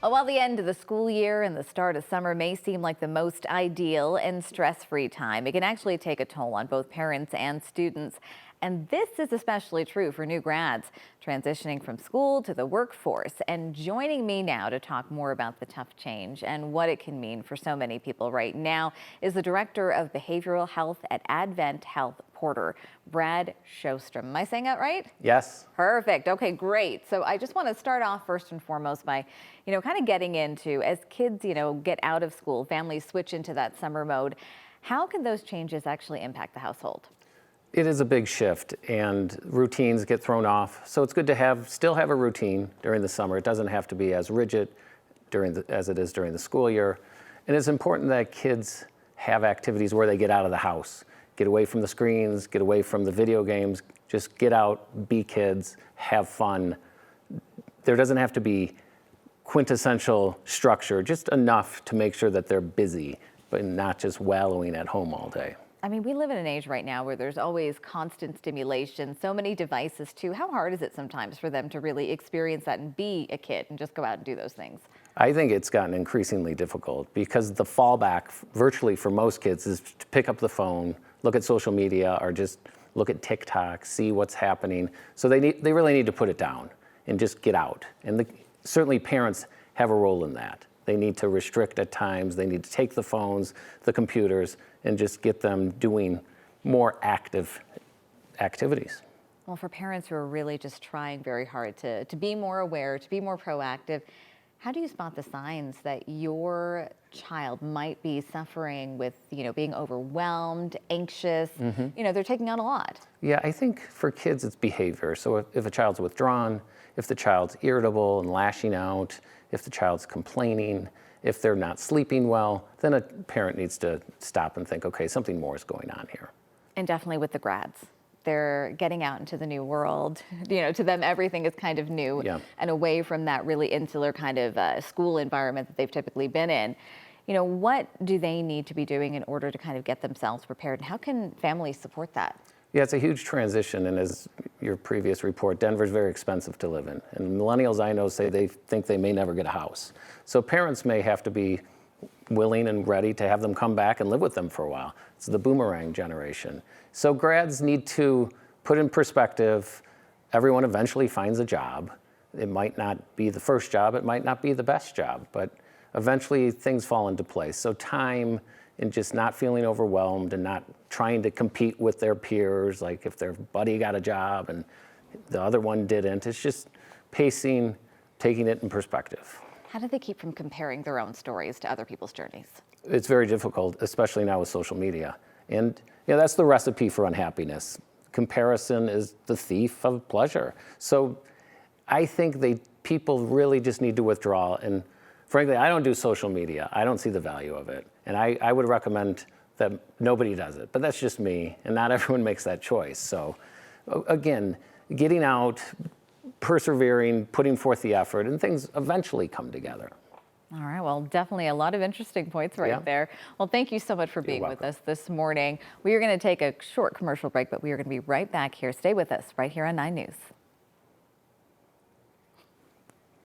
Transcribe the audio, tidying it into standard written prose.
Well, while the end of the school year and the start of summer may seem like the most ideal and stress-free time, it can actually take a toll on both parents and students. And this is especially true for new grads transitioning from school to the workforce. And joining me now to talk more about the tough change and what it can mean for so many people right now is the Director of Behavioral Health at AdventHealth Porter, Brad Sjostrom. Am I saying that right? Yes. Perfect. Okay, great. So I just want to start off first and foremost by, kind of getting into, as kids, get out of school, families switch into that summer mode. How can those changes actually impact the household? It is a big shift and routines get thrown off. So it's good to still have a routine during the summer. It doesn't have to be as rigid as it is during the school year. And it's important that kids have activities where they get out of the house, get away from the screens, get away from the video games, just get out, be kids, have fun. There doesn't have to be quintessential structure, just enough to make sure that they're busy, but not just wallowing at home all day. I mean, we live in an age right now where there's always constant stimulation, so many devices too. How hard is it sometimes for them to really experience that and be a kid and just go out and do those things? I think it's gotten increasingly difficult because the fallback virtually for most kids is to pick up the phone, look at social media, or just look at TikTok, see what's happening. So they really need to put it down and just get out. And certainly parents have a role in that. They need to restrict at times. They need to take the phones, the computers, and just get them doing more active activities. Well, for parents who are really just trying very hard to be more aware, to be more proactive, how do you spot the signs that your child might be suffering with, being overwhelmed, anxious? They're taking on a lot. Yeah, I think for kids it's behavior. So if a child's withdrawn, if the child's irritable and lashing out, if the child's complaining, if they're not sleeping well, then a parent needs to stop and think, okay, something more is going on here. And definitely with the grads. They're getting out into the new world. To them, everything is kind of new and away from that really insular kind of school environment that they've typically been in. What do they need to be doing in order to kind of get themselves prepared? And how can families support that? Yeah, it's a huge transition. And as your previous report, Denver's very expensive to live in. And millennials I know say they think they may never get a house. So parents may have to be willing and ready to have them come back and live with them for a while. It's the boomerang generation. So grads need to put in perspective, everyone eventually finds a job. It might not be the first job, it might not be the best job, but eventually things fall into place. So time and just not feeling overwhelmed and not trying to compete with their peers, like if their buddy got a job and the other one didn't. It's just pacing, taking it in perspective. How do they keep from comparing their own stories to other people's journeys? It's very difficult, especially now with social media. And that's the recipe for unhappiness. Comparison is the thief of pleasure. So I think people really just need to withdraw. And frankly, I don't do social media. I don't see the value of it. And I would recommend that nobody does it. But that's just me, and not everyone makes that choice. So again, getting out, persevering, putting forth the effort, and things eventually come together. All right, well, definitely a lot of interesting points there. Well, thank you so much for being with us this morning. We are going to take a short commercial break, but we are going to be right back here. Stay with us right here on 9 News.